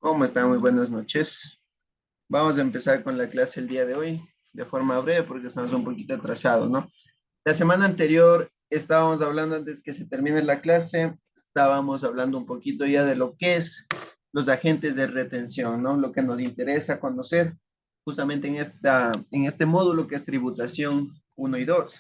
¿Cómo están? Muy buenas noches. Vamos a empezar con la clase el día de hoy de forma breve porque estamos un poquito atrasados, ¿no? La semana anterior estábamos hablando, antes que se termine la clase, estábamos hablando un poquito ya de lo que es los agentes de retención, ¿no? Lo que nos interesa conocer justamente en este módulo que es tributación uno y 2.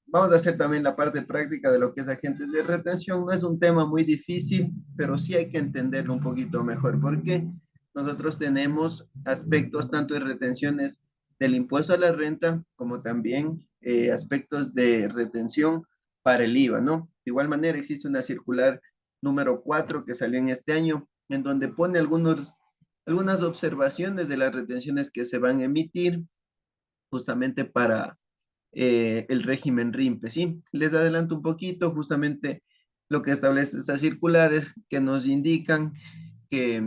Vamos a hacer también la parte práctica de lo que es agentes de retención. No es un tema muy difícil, pero sí hay que entenderlo un poquito mejor, porque nosotros tenemos aspectos tanto de retenciones del impuesto a la renta, como también aspectos de retención para el IVA, ¿no? De igual manera, existe una circular número 4 que salió en este año, en donde pone algunas observaciones de las retenciones que se van a emitir justamente para el régimen RIMPE, ¿sí? Les adelanto un poquito, justamente lo que establece estas circulares que nos indican que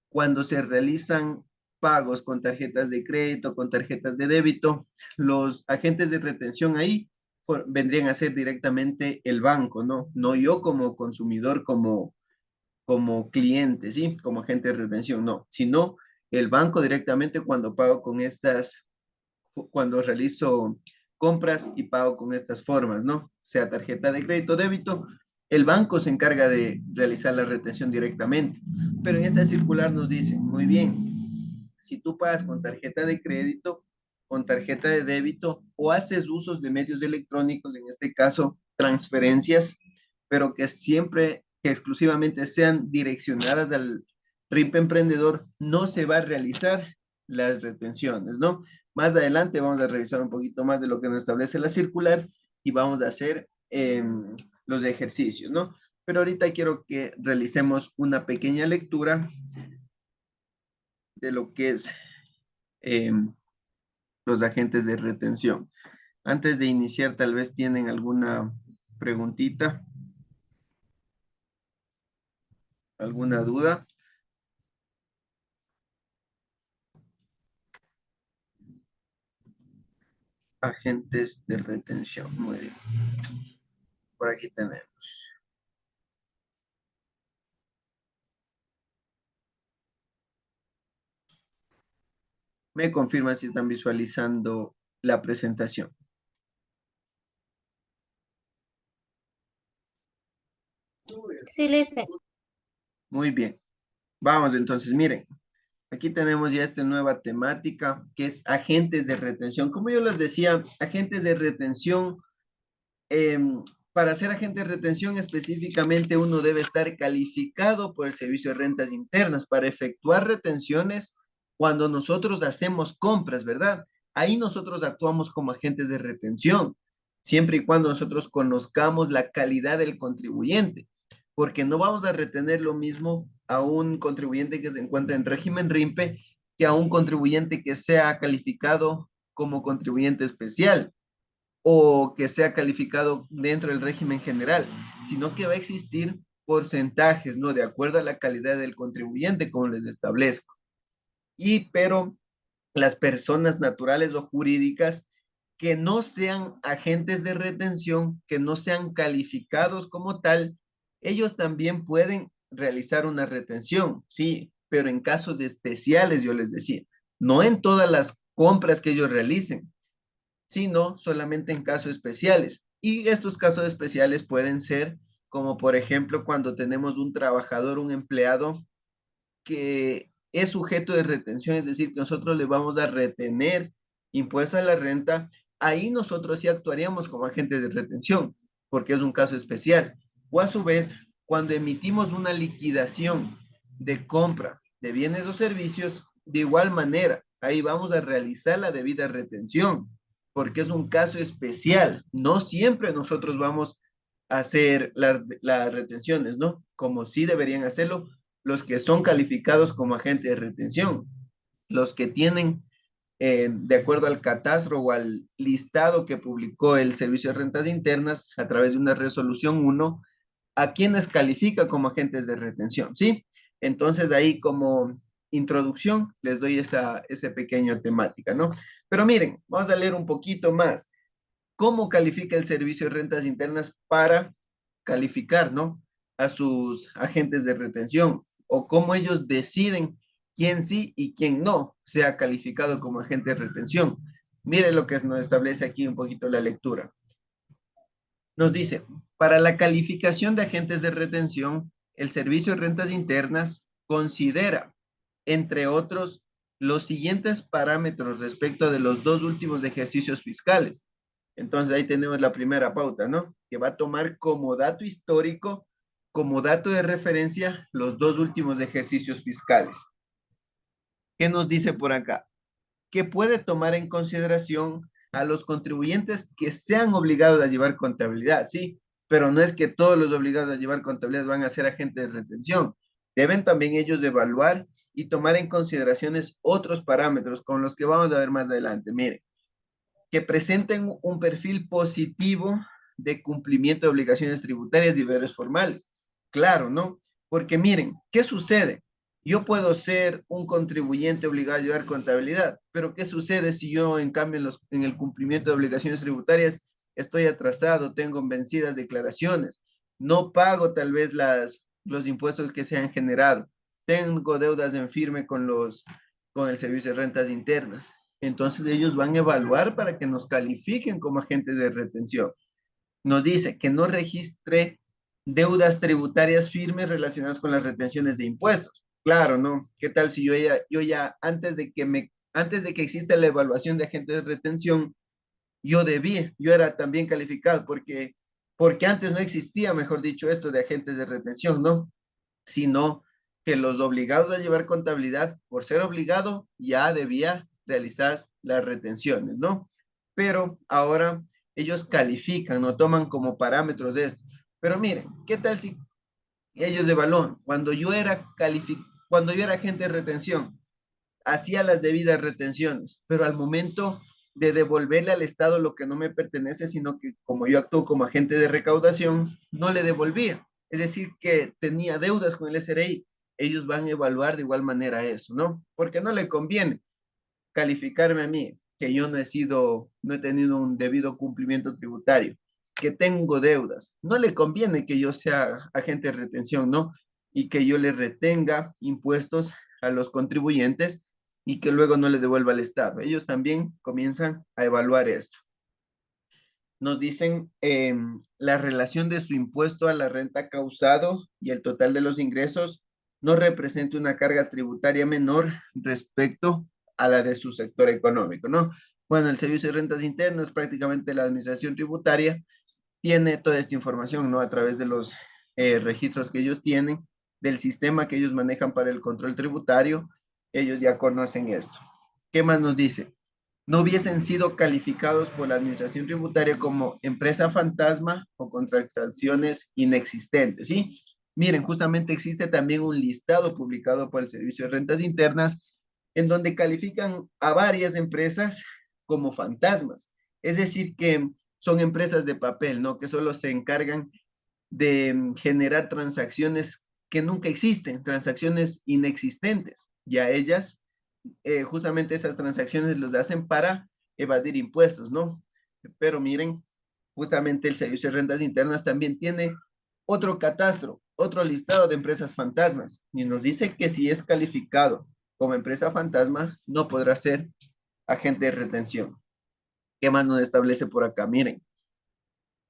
cuando se realizan pagos con tarjetas de crédito, con tarjetas de débito, los agentes de retención ahí vendrían a ser directamente el banco, ¿no? No yo como consumidor, como cliente, ¿sí? Como agente de retención, no, sino el banco directamente cuando pago con cuando realizo compras y pago con estas formas, ¿no? Sea tarjeta de crédito, débito, el banco se encarga de realizar la retención directamente. Pero en esta circular nos dice, muy bien, si tú pagas con tarjeta de crédito, con tarjeta de débito o haces usos de medios electrónicos, en este caso transferencias, pero que siempre, que exclusivamente sean direccionadas al RIP emprendedor, no se va a realizar las retenciones, ¿no? Más adelante vamos a revisar un poquito más de lo que nos establece la circular y vamos a hacer los ejercicios, ¿no? Pero ahorita quiero que realicemos una pequeña lectura de lo que es eh, los agentes de retención. Antes de iniciar, tal vez tienen alguna preguntita, alguna duda. Agentes de retención. Muy bien. Por aquí tenemos. Me confirman si están visualizando la presentación. Sí, Lice. Muy bien. Vamos entonces, miren. Aquí tenemos ya esta nueva temática que es agentes de retención. Como yo les decía, agentes de retención, eh, para ser agente de retención específicamente uno debe estar calificado por el Servicio de Rentas Internas para efectuar retenciones cuando nosotros hacemos compras, ¿verdad? Ahí nosotros actuamos como agentes de retención, siempre y cuando nosotros conozcamos la calidad del contribuyente, porque no vamos a retener lo mismo a un contribuyente que se encuentra en régimen RIMPE que a un contribuyente que sea calificado como contribuyente especial o que sea calificado dentro del régimen general, sino que va a existir porcentajes, ¿no? De acuerdo a la calidad del contribuyente, como les establezco. Pero las personas naturales o jurídicas que no sean agentes de retención, que no sean calificados como tal, ellos también pueden realizar una retención, sí, pero en casos especiales, yo les decía, no en todas las compras que ellos realicen, sino solamente en casos especiales. Y estos casos especiales pueden ser como por ejemplo cuando tenemos un trabajador, un empleado que es sujeto de retención, es decir, que nosotros le vamos a retener impuesto a la renta, ahí nosotros sí actuaríamos como agentes de retención, porque es un caso especial. O a su vez, cuando emitimos una liquidación de compra de bienes o servicios, de igual manera, ahí vamos a realizar la debida retención, porque es un caso especial. No siempre nosotros vamos a hacer las retenciones, ¿no? Como sí deberían hacerlo los que son calificados como agentes de retención, los que tienen, de acuerdo al catastro o al listado que publicó el Servicio de Rentas Internas a través de una resolución 1, a quienes califica como agentes de retención, ¿sí? Entonces, ahí como introducción les doy esa pequeña temática, ¿no? Pero miren, vamos a leer un poquito más. ¿Cómo califica el Servicio de Rentas Internas para calificar, ¿no? A sus agentes de retención? o cómo ellos deciden quién sí y quién no sea calificado como agente de retención. Mire lo que nos establece aquí un poquito la lectura. Nos dice, para la calificación de agentes de retención, el Servicio de Rentas Internas considera, entre otros, los siguientes parámetros respecto de los dos últimos ejercicios fiscales. Entonces ahí tenemos la primera pauta, ¿no? Que va a tomar como dato histórico, como dato de referencia, los dos últimos ejercicios fiscales. ¿Qué nos dice por acá? Que puede tomar en consideración a los contribuyentes que sean obligados a llevar contabilidad, ¿sí? Pero no es que todos los obligados a llevar contabilidad van a ser agentes de retención. Deben también ellos evaluar y tomar en consideraciones otros parámetros con los que vamos a ver más adelante. Miren, que presenten un perfil positivo de cumplimiento de obligaciones tributarias y deberes formales. Claro, ¿no? Porque miren, ¿qué sucede? Yo puedo ser un contribuyente obligado a llevar contabilidad, pero ¿qué sucede si yo, en cambio, en el cumplimiento de obligaciones tributarias estoy atrasado, tengo vencidas declaraciones, no pago tal vez los impuestos que se han generado, tengo deudas en firme con el Servicio de Rentas Internas? Entonces ellos van a evaluar para que nos califiquen como agentes de retención. Nos dice que no registre deudas tributarias firmes relacionadas con las retenciones de impuestos. Claro, ¿no? ¿Qué tal si yo ya antes de que exista la evaluación de agentes de retención, yo era también calificado porque antes no existía, mejor dicho, esto de agentes de retención, ¿no? Sino que los obligados a llevar contabilidad, por ser obligado, ya debía realizar las retenciones, ¿no? Pero ahora ellos califican, no toman como parámetros de esto. Pero miren, ¿qué tal si ellos evalúan? Cuando yo era agente de retención, hacía las debidas retenciones, pero al momento de devolverle al Estado lo que no me pertenece, sino que como yo actúo como agente de recaudación, no le devolvía. Es decir, que tenía deudas con el SRI. Ellos van a evaluar de igual manera eso, ¿no? Porque no le conviene calificarme a mí, que yo no he tenido un debido cumplimiento tributario, que tengo deudas. No le conviene que yo sea agente de retención, ¿no? Y que yo le retenga impuestos a los contribuyentes y que luego no le devuelva al Estado. Ellos también comienzan a evaluar esto. Nos dicen la relación de su impuesto a la renta causado y el total de los ingresos no representa una carga tributaria menor respecto a la de su sector económico, ¿no? Bueno, el Servicio de Rentas Internas, prácticamente la administración tributaria, tiene toda esta información, ¿no? A través de los registros que ellos tienen, del sistema que ellos manejan para el control tributario, ellos ya conocen esto. ¿Qué más nos dice? No hubiesen sido calificados por la administración tributaria como empresa fantasma o con transacciones inexistentes, ¿sí? Miren, justamente existe también un listado publicado por el Servicio de Rentas Internas en donde califican a varias empresas como fantasmas. Es decir, que son empresas de papel, ¿no? Que solo se encargan de generar transacciones que nunca existen, transacciones inexistentes. Y a ellas justamente esas transacciones los hacen para evadir impuestos, ¿no? Pero miren, justamente el Servicio de Rentas Internas también tiene otro catastro, otro listado de empresas fantasmas, y nos dice que si es calificado como empresa fantasma, no podrá ser agente de retención. ¿Qué más nos establece por acá? Miren,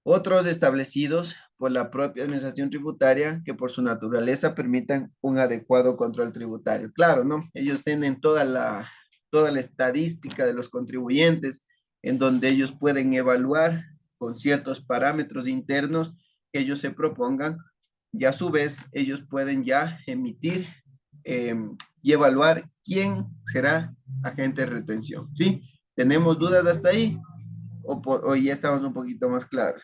otros establecidos por la propia administración tributaria que por su naturaleza permitan un adecuado control tributario. Claro, ¿no? Ellos tienen toda la estadística de los contribuyentes en donde ellos pueden evaluar con ciertos parámetros internos que ellos se propongan y a su vez ellos pueden ya emitir eh, y evaluar quién será agente de retención. ¿Sí? ¿Tenemos dudas hasta ahí? ¿O ya estamos un poquito más claros?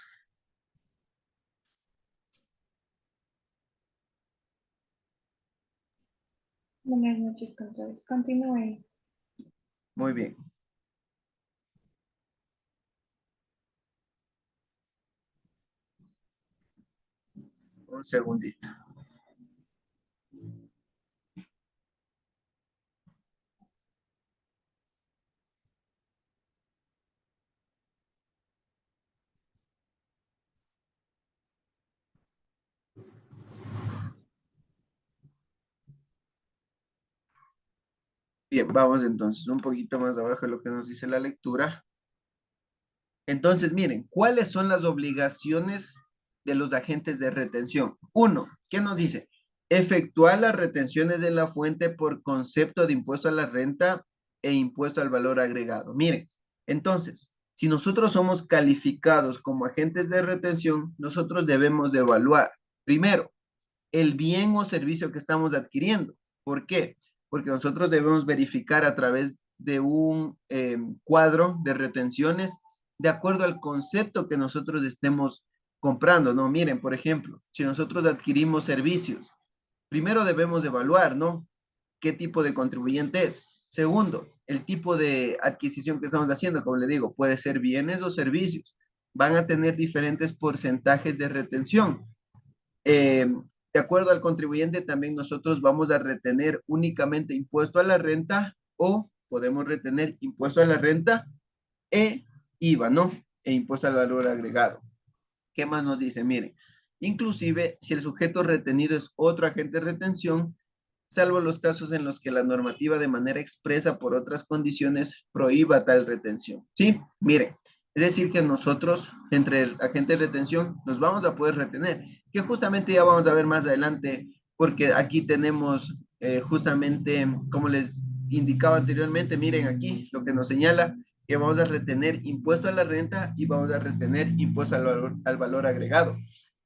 Buenas noches con todos. Continúen. Muy bien, un segundito. Bien, vamos entonces un poquito más abajo de lo que nos dice la lectura. Entonces, miren, ¿cuáles son las obligaciones de los agentes de retención? Uno, ¿qué nos dice? Efectuar las retenciones de la fuente por concepto de impuesto a la renta e impuesto al valor agregado. Miren, entonces, si nosotros somos calificados como agentes de retención, nosotros debemos de evaluar, primero, el bien o servicio que estamos adquiriendo. ¿Por qué? Porque nosotros debemos verificar a través de un cuadro de retenciones de acuerdo al concepto que nosotros estemos comprando, ¿no? Miren, por ejemplo, si nosotros adquirimos servicios, primero debemos evaluar, ¿no? ¿Qué tipo de contribuyente es? Segundo, el tipo de adquisición que estamos haciendo, como le digo, puede ser bienes o servicios. Van a tener diferentes porcentajes de retención. De acuerdo al contribuyente, también nosotros vamos a retener únicamente impuesto a la renta o podemos retener impuesto a la renta e IVA, ¿no? E impuesto al valor agregado. ¿Qué más nos dice? Miren, inclusive si el sujeto retenido es otro agente de retención, salvo los casos en los que la normativa de manera expresa por otras condiciones prohíba tal retención. ¿Sí? Miren, es decir que nosotros, entre el agente de retención, nos vamos a poder retener, que justamente ya vamos a ver más adelante, porque aquí tenemos justamente, como les indicaba anteriormente, miren aquí lo que nos señala, que vamos a retener impuesto a la renta y vamos a retener impuesto al valor agregado,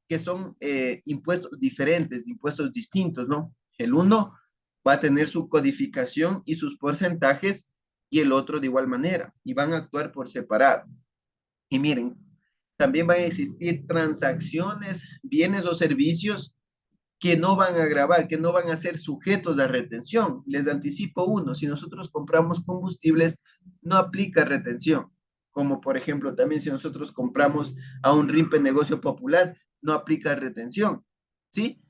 que son impuestos diferentes, impuestos distintos, ¿no? El uno va a tener su codificación y sus porcentajes y el otro de igual manera, y van a actuar por separado. Y miren, también van a existir transacciones, bienes o servicios que no van a grabar, que no van a ser sujetos a retención. Les anticipo uno, si nosotros compramos combustibles, no aplica retención. Como por ejemplo, también si nosotros compramos a un RIMPE negocio popular, no aplica retención. ¿Sí?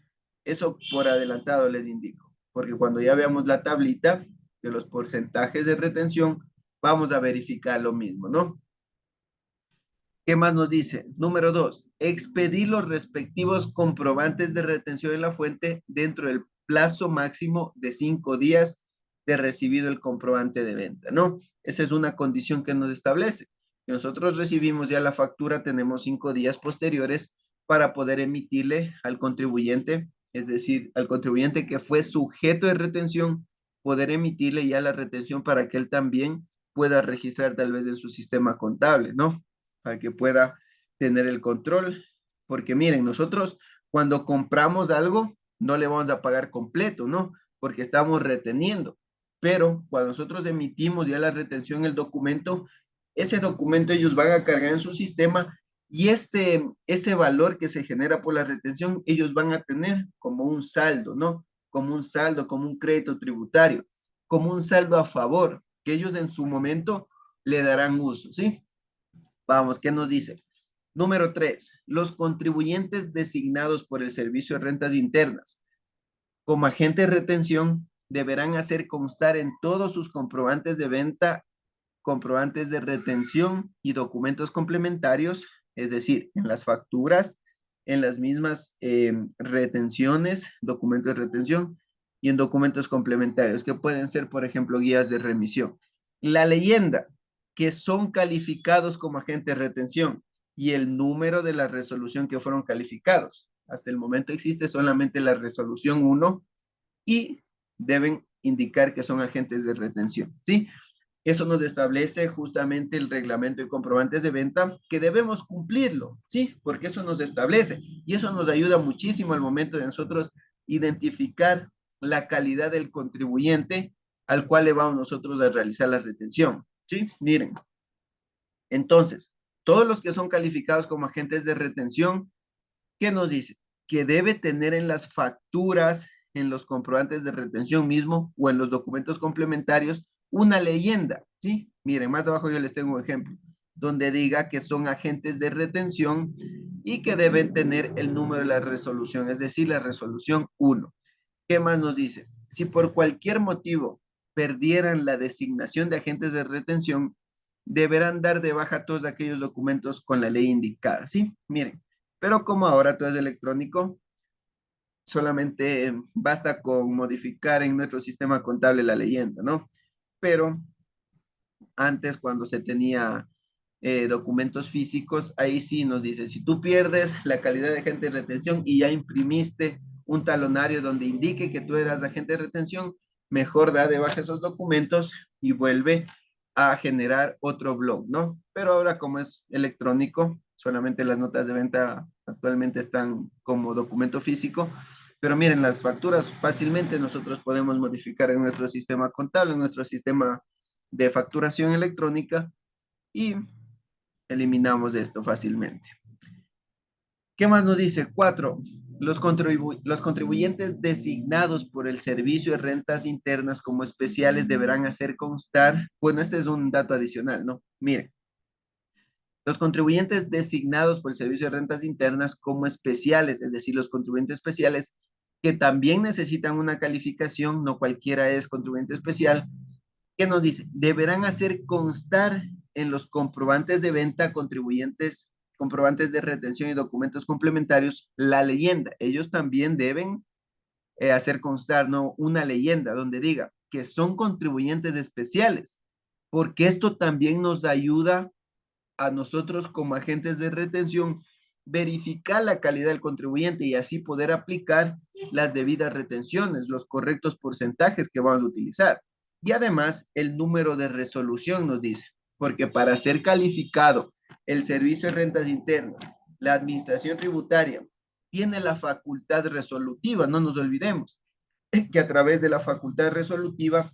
Eso por adelantado les indico, porque cuando ya veamos la tablita de los porcentajes de retención, vamos a verificar lo mismo, ¿no? ¿Qué más nos dice? Número 2, expedir los respectivos comprobantes de retención en la fuente dentro del plazo máximo de 5 días de recibido el comprobante de venta, ¿no? Esa es una condición que nos establece. Si nosotros recibimos ya la factura, tenemos 5 días posteriores para poder emitirle al contribuyente, es decir, al contribuyente que fue sujeto de retención, poder emitirle ya la retención para que él también pueda registrar tal vez en su sistema contable, ¿no? Para que pueda tener el control. Porque miren, nosotros cuando compramos algo, no le vamos a pagar completo, ¿no? Porque estamos reteniendo. Pero cuando nosotros emitimos ya la retención, el documento, ese documento ellos van a cargar en su sistema y ese valor que se genera por la retención, ellos van a tener como un saldo, ¿no? Como un saldo, como un crédito tributario, como un saldo a favor, que ellos en su momento le darán uso, ¿sí? Vamos, ¿qué nos dice? Número 3, los contribuyentes designados por el Servicio de Rentas Internas como agente de retención deberán hacer constar en todos sus comprobantes de venta, comprobantes de retención y documentos complementarios, es decir, en las facturas, en las mismas retenciones, documentos de retención y en documentos complementarios, que pueden ser, por ejemplo, guías de remisión. La leyenda, que son calificados como agentes de retención y el número de la resolución que fueron calificados. Hasta el momento existe solamente la resolución 1 y deben indicar que son agentes de retención, ¿sí? Eso nos establece justamente el reglamento de comprobantes de venta que debemos cumplirlo, ¿sí? Porque eso nos establece y eso nos ayuda muchísimo al momento de nosotros identificar la calidad del contribuyente al cual le vamos nosotros a realizar la retención, ¿sí? Miren, entonces, todos los que son calificados como agentes de retención, ¿qué nos dice? Que debe tener en las facturas, en los comprobantes de retención mismo o en los documentos complementarios una leyenda, ¿sí? Miren, más abajo yo les tengo un ejemplo, donde diga que son agentes de retención y que deben tener el número de la resolución, es decir, la resolución 1. ¿Qué más nos dice? Si por cualquier motivo perdieran la designación de agentes de retención, deberán dar de baja todos aquellos documentos con la ley indicada, ¿sí? Miren, pero como ahora todo es electrónico, solamente basta con modificar en nuestro sistema contable la leyenda, ¿no? pero antes cuando se tenía documentos físicos, ahí sí nos dice, si tú pierdes la calidad de agente de retención y ya imprimiste un talonario donde indique que tú eras agente de retención, mejor da de baja esos documentos y vuelve a generar otro blog, ¿no? Pero ahora como es electrónico, solamente las notas de venta actualmente están como documento físico, pero miren, las facturas fácilmente nosotros podemos modificar en nuestro sistema contable, en nuestro sistema de facturación electrónica y eliminamos esto fácilmente. ¿Qué más nos dice? 4. Los contribuyentes designados por el Servicio de Rentas Internas como especiales deberán hacer constar, bueno, este es un dato adicional, ¿no? Miren, los contribuyentes designados por el Servicio de Rentas Internas como especiales, es decir, los contribuyentes especiales que también necesitan una calificación, no cualquiera es contribuyente especial, ¿qué nos dice? Deberán hacer constar en los comprobantes de venta contribuyentes, comprobantes de retención y documentos complementarios la leyenda. Ellos también deben hacer constar, ¿no? Una leyenda donde diga que son contribuyentes especiales, porque esto también nos ayuda a nosotros como agentes de retención verificar la calidad del contribuyente y así poder aplicar las debidas retenciones, los correctos porcentajes que vamos a utilizar. Y además el número de resolución nos dice, porque para ser calificado el servicio de rentas internas, la administración tributaria tiene la facultad resolutiva, no nos olvidemos que a través de la facultad resolutiva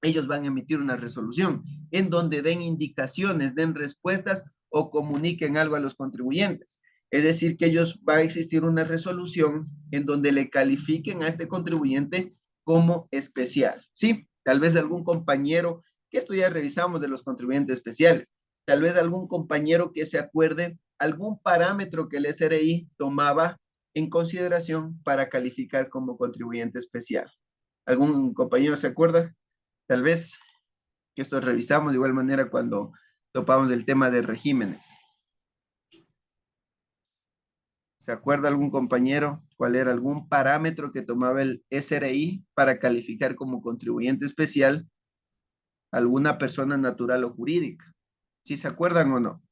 ellos van a emitir una resolución en donde den indicaciones, den respuestas o comuniquen algo a los contribuyentes. Es decir, que ellos va a existir una resolución en donde le califiquen a este contribuyente como especial, ¿sí? Tal vez algún compañero, que esto ya revisamos de los contribuyentes especiales, tal vez algún compañero que se acuerde algún parámetro que el SRI tomaba en consideración para calificar como contribuyente especial. ¿Algún compañero se acuerda? Tal vez que esto revisamos de igual manera cuando topamos el tema de regímenes. ¿Se acuerda algún compañero cuál era algún parámetro que tomaba el SRI para calificar como contribuyente especial alguna persona natural o jurídica? ¿Sí se acuerdan o no?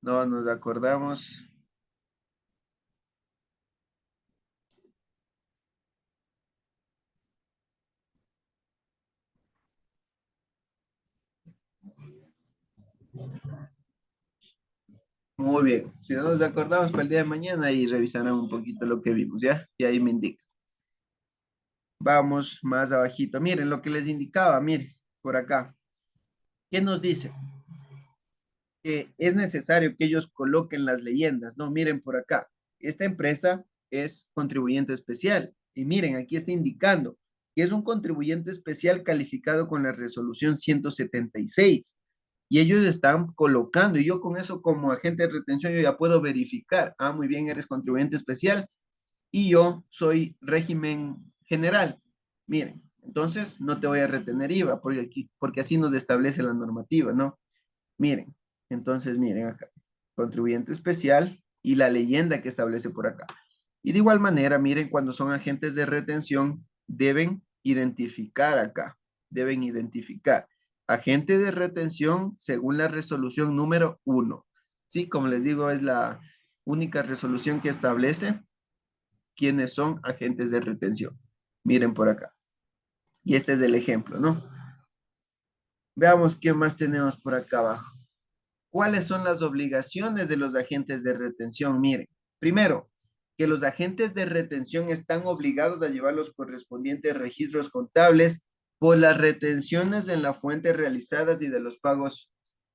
No nos acordamos. Muy bien. Si no nos acordamos para el día de mañana y revisarán un poquito lo que vimos, ¿ya? Y ahí me indica. Vamos más abajito. Miren lo que les indicaba, miren, por acá. ¿Qué nos dice? Que es necesario que ellos coloquen las leyendas. No, miren por acá. Esta empresa es contribuyente especial. Y miren, aquí está indicando que es un contribuyente especial calificado con la resolución 176. Y ellos están colocando, y yo con eso como agente de retención, yo ya puedo verificar, ah, muy bien, eres contribuyente especial y yo soy régimen general. Miren, entonces no te voy a retener IVA, porque, aquí, porque así nos establece la normativa, ¿no? Miren, entonces miren acá, contribuyente especial y la leyenda que establece por acá. Y de igual manera, miren, cuando son agentes de retención, deben identificar acá, deben identificar. Agente de retención según la resolución número 1. Sí, como les digo, es la única resolución que establece quiénes son agentes de retención. Miren por acá. Y este es el ejemplo, ¿no? Veamos qué más tenemos por acá abajo. ¿Cuáles son las obligaciones de los agentes de retención? Miren, primero, que los agentes de retención están obligados a llevar los correspondientes registros contables por las retenciones en la fuente realizadas y de los pagos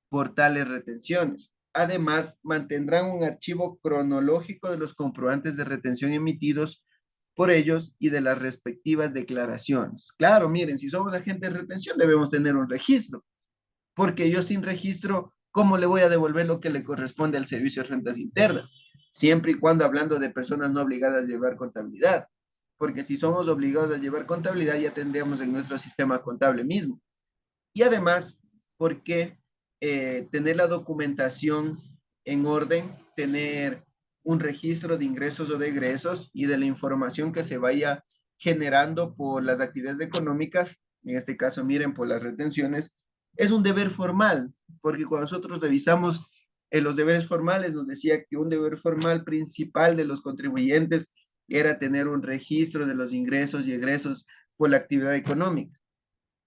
por tales retenciones. Además, mantendrán un archivo cronológico de los comprobantes de retención emitidos por ellos y de las respectivas declaraciones. Claro, miren, si somos agentes de retención debemos tener un registro porque yo sin registro, ¿cómo le voy a devolver lo que le corresponde al servicio de rentas internas? Siempre y cuando hablando de personas no obligadas a llevar contabilidad, porque si somos obligados a llevar contabilidad ya tendríamos en nuestro sistema contable mismo. Y además, porque tener la documentación en orden, tener un registro de ingresos o de egresos y de la información que se vaya generando por las actividades económicas, en este caso miren por las retenciones, es un deber formal, porque cuando nosotros revisamos los deberes formales, nos decía que un deber formal principal de los contribuyentes era tener un registro de los ingresos y egresos por la actividad económica.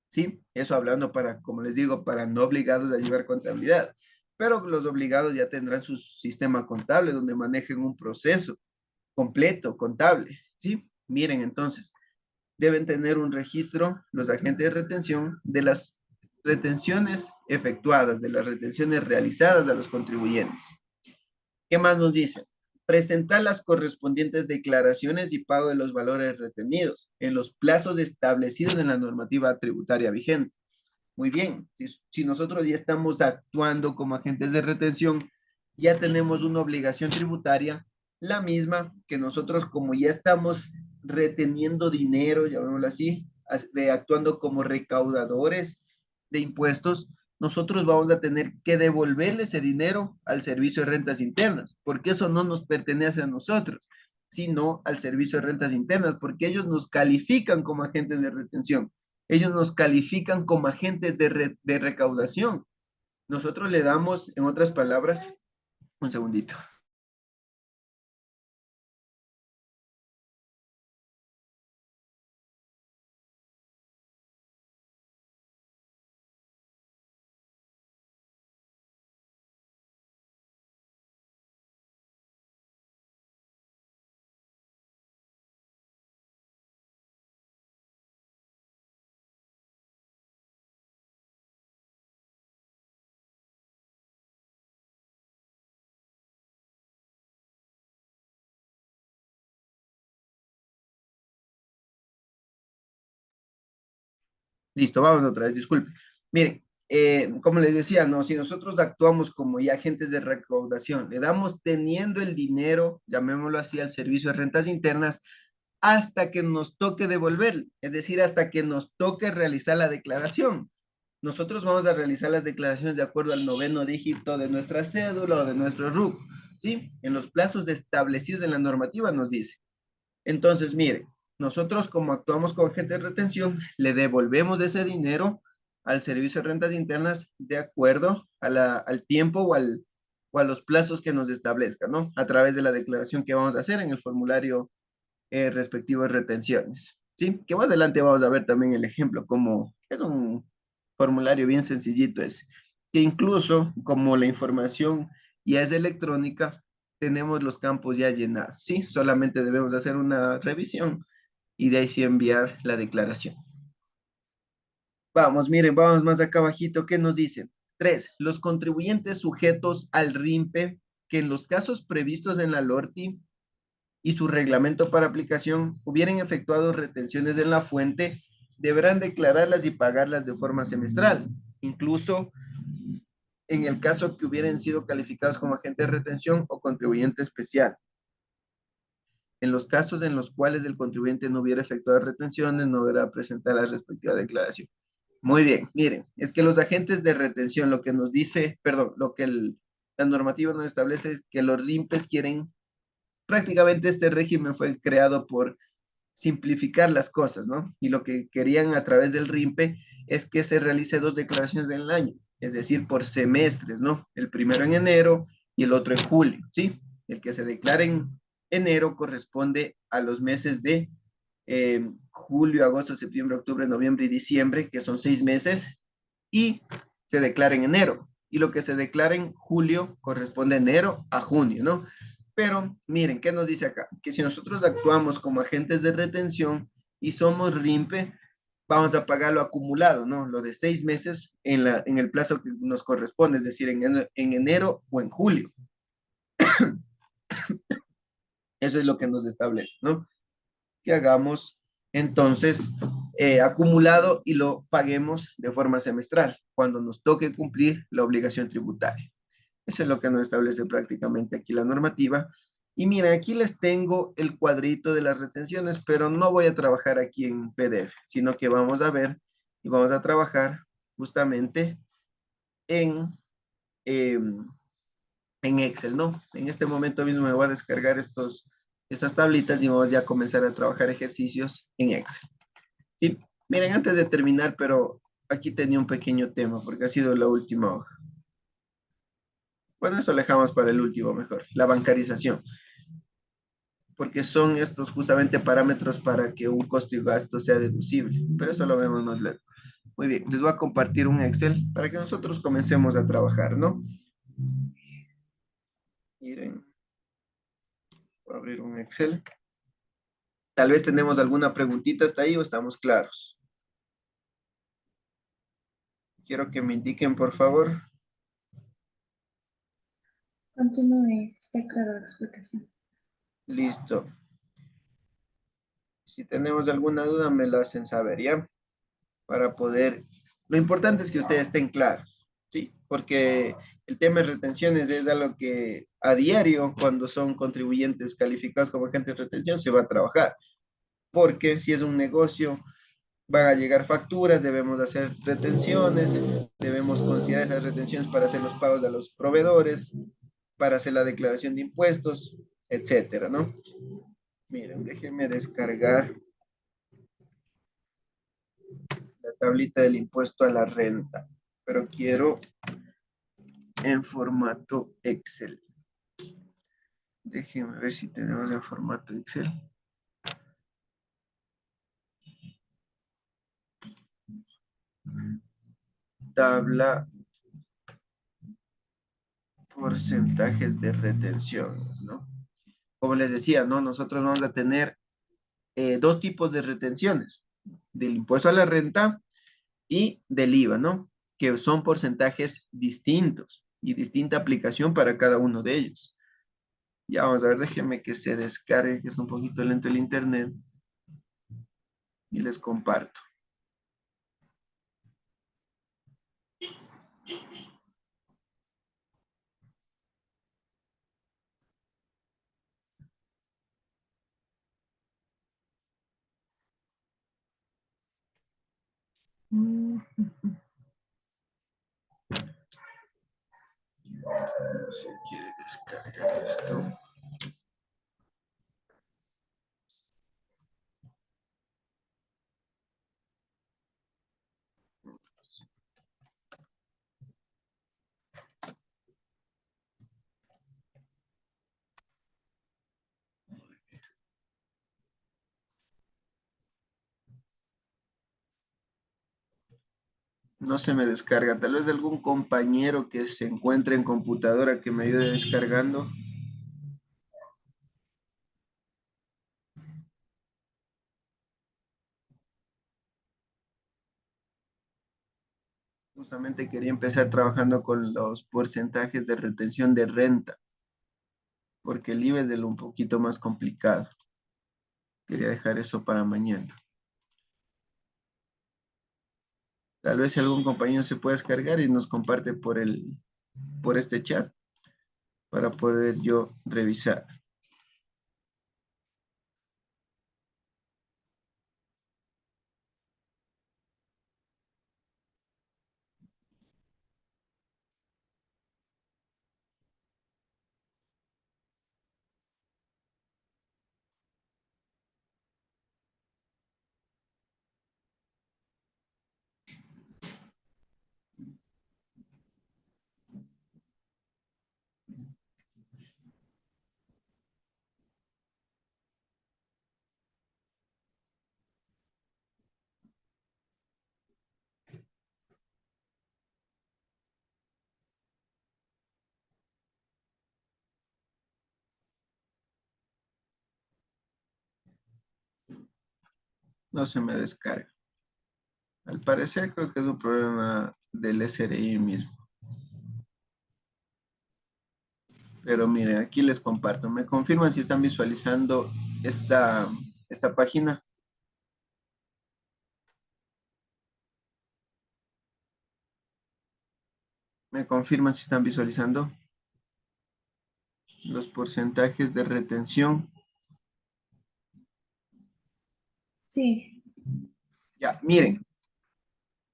¿Sí? Eso hablando para, como les digo, para no obligados a llevar contabilidad. Pero los obligados ya tendrán su sistema contable donde manejen un proceso completo, contable. ¿Sí? Miren, entonces, deben tener un registro los agentes de retención de las retenciones efectuadas, de las retenciones realizadas a los contribuyentes. ¿Qué más nos dicen? Presentar las correspondientes declaraciones y pago de los valores retenidos en los plazos establecidos en la normativa tributaria vigente. Muy bien, si nosotros ya estamos actuando como agentes de retención, ya tenemos una obligación tributaria, la misma que nosotros como ya estamos reteniendo dinero, llamémoslo así, actuando como recaudadores de impuestos, nosotros vamos a tener que devolverle ese dinero al Servicio de Rentas Internas, porque eso no nos pertenece a nosotros, sino al Servicio de Rentas Internas, porque ellos nos califican como agentes de retención. Ellos nos califican como agentes de recaudación. Nosotros le damos, en otras palabras, un segundito. Listo, vamos otra vez, disculpe. Miren, como les decía, no, si nosotros actuamos como ya agentes de recaudación, le damos teniendo el dinero, llamémoslo así, al Servicio de Rentas Internas, hasta que nos toque devolver, es decir, hasta que nos toque realizar la declaración. Nosotros vamos a realizar las declaraciones de acuerdo al 9º dígito de nuestra cédula o de nuestro RUC, ¿sí? En los plazos establecidos en la normativa nos dice. Entonces, mire, nosotros como actuamos con agente de retención, le devolvemos ese dinero al Servicio de Rentas Internas de acuerdo al tiempo o a los plazos que nos establezca, ¿no? A través de la declaración que vamos a hacer en el formulario respectivo de retenciones, ¿sí? Que más adelante vamos a ver también el ejemplo, como es un formulario bien sencillito ese, que incluso como la información ya es electrónica, tenemos los campos ya llenados, ¿sí? Solamente debemos hacer una revisión y de ahí sí enviar la declaración. Vamos, miren, vamos más acá abajito, ¿qué nos dice? 3. Los contribuyentes sujetos al RIMPE que en los casos previstos en la LORTI y su reglamento para aplicación hubieran efectuado retenciones en la fuente, deberán declararlas y pagarlas de forma semestral, incluso en el caso que hubieran sido calificados como agente de retención o contribuyente especial. En los casos en los cuales el contribuyente no hubiera efectuado retenciones, no deberá presentar la respectiva declaración. Muy bien, miren, es que los agentes de retención, lo que nos dice, perdón, lo que la normativa nos establece es que los RIMPES quieren, prácticamente este régimen fue creado por simplificar las cosas, ¿no? Y lo que querían a través del RIMPE es que se realice 2 declaraciones en el año, es decir, por semestres, ¿no? El primero en enero y el otro en julio, ¿sí? El que se declara en enero corresponde a los meses de julio, agosto, septiembre, octubre, noviembre y diciembre, que son 6 meses, y se declara en enero. Y lo que se declara en julio corresponde de enero a junio, ¿no? Pero miren, ¿qué nos dice acá? Que si nosotros actuamos como agentes de retención y somos RIMPE, vamos a pagar lo acumulado, ¿no? Lo de 6 meses en el plazo que nos corresponde, es decir, en enero o en julio. Eso es lo que nos establece, ¿no? Que hagamos entonces acumulado y lo paguemos de forma semestral, cuando nos toque cumplir la obligación tributaria. Eso es lo que nos establece prácticamente aquí la normativa. Y miren, aquí les tengo el cuadrito de las retenciones, pero no voy a trabajar aquí en PDF, sino que vamos a ver y vamos a trabajar justamente en, en Excel, ¿no? En este momento mismo me voy a descargar estas tablitas y vamos ya a comenzar a trabajar ejercicios en Excel. Sí, miren, antes de terminar, pero aquí tenía un pequeño tema porque ha sido la última hoja. Bueno, eso lo dejamos para el último mejor, la bancarización, porque son estos justamente parámetros para que un costo y gasto sea deducible, pero eso lo vemos más luego. Muy bien, les voy a compartir un Excel para que nosotros comencemos a trabajar, ¿no? Miren, voy a abrir un Excel. Tal vez tenemos alguna preguntita hasta ahí o estamos claros. Quiero que me indiquen, por favor. Continúe, está clara la explicación. Listo. Si tenemos alguna duda, me la hacen saber, ¿ya? Para poder... Lo importante es que ustedes estén claros, ¿sí? Porque el tema de retenciones es algo que a diario, cuando son contribuyentes calificados como agentes de retención, se va a trabajar. Porque si es un negocio, van a llegar facturas, debemos hacer retenciones, debemos considerar esas retenciones para hacer los pagos de los proveedores, para hacer la declaración de impuestos, etcétera, ¿no? Miren, déjenme descargar la tablita del impuesto a la renta, pero quiero en formato Excel. Déjenme ver si tenemos en formato Excel. Tabla porcentajes de retención, ¿no? Como les decía, ¿no? Nosotros vamos a tener dos tipos de retenciones, del impuesto a la renta y del IVA, ¿no? Que son porcentajes distintos y distinta aplicación para cada uno de ellos. Ya vamos a ver, déjenme que se descargue, que es un poquito lento el internet, y les comparto. No se quiere descargar esto. No se me descarga. Tal vez algún compañero que se encuentre en computadora que me ayude descargando. Justamente quería empezar trabajando con los porcentajes de retención de renta, porque el IVA es de lo un poquito más complicado. Quería dejar eso para mañana. Tal vez si algún compañero se puede descargar y nos comparte por este chat para poder yo revisar. No se me descarga. Al parecer creo que es un problema del SRI mismo. Pero miren, aquí les comparto. ¿Me confirman si están visualizando esta página? ¿Me confirman si están visualizando los porcentajes de retención? Sí, Ya, miren,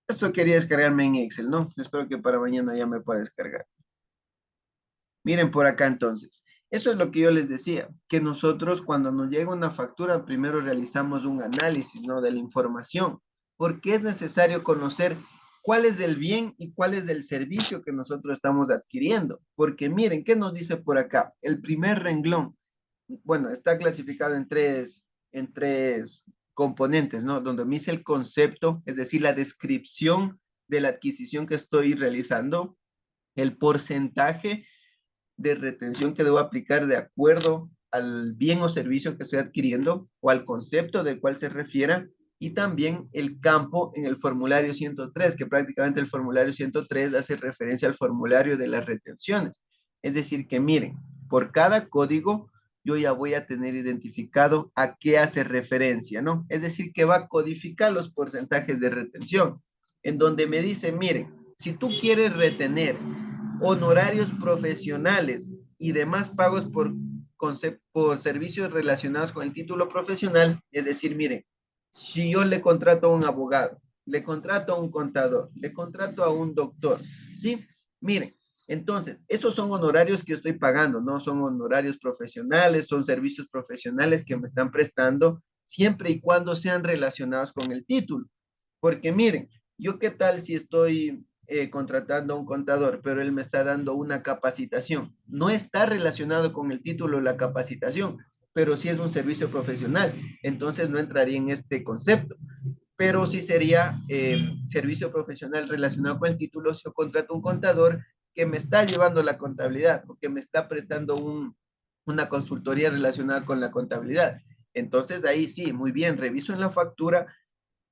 esto quería descargarme en Excel, ¿no? Espero que para mañana ya me pueda descargar. Miren por acá entonces. Eso es lo que yo les decía, que nosotros cuando nos llega una factura, primero realizamos un análisis, ¿no? De la información, porque es necesario conocer cuál es el bien y cuál es el servicio que nosotros estamos adquiriendo. Porque miren, ¿qué nos dice por acá? El primer renglón, bueno, está clasificado en tres componentes, ¿no? Donde me dice el concepto, es decir, la descripción de la adquisición que estoy realizando, el porcentaje de retención que debo aplicar de acuerdo al bien o servicio que estoy adquiriendo o al concepto del cual se refiera, y también el campo en el formulario 103, que prácticamente el formulario 103 hace referencia al formulario de las retenciones. Es decir, que miren, por cada código yo ya voy a tener identificado a qué hace referencia, ¿no? Es decir, que va a codificar los porcentajes de retención, en donde me dice, miren, si tú quieres retener honorarios profesionales y demás pagos por servicios relacionados con el título profesional, es decir, mire, si yo le contrato a un abogado, le contrato a un contador, le contrato a un doctor, ¿sí? Miren, entonces, esos son honorarios que yo estoy pagando, no son honorarios profesionales, son servicios profesionales que me están prestando siempre y cuando sean relacionados con el título. Porque miren, yo qué tal si estoy contratando a un contador, pero él me está dando una capacitación. No está relacionado con el título de la capacitación, pero sí es un servicio profesional. Entonces no entraría en este concepto. Pero sí sería servicio profesional relacionado con el título si yo contrato un contador que me está llevando la contabilidad o que me está prestando una consultoría relacionada con la contabilidad. Entonces ahí sí, muy bien, reviso en la factura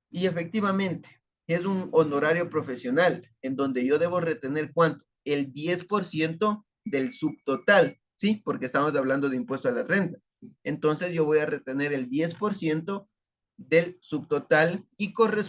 y efectivamente, es un honorario profesional en donde yo debo retener ¿cuánto? El 10% del subtotal, ¿sí? Porque estamos hablando de impuesto a la renta. Entonces yo voy a retener el 10% del subtotal y corresponde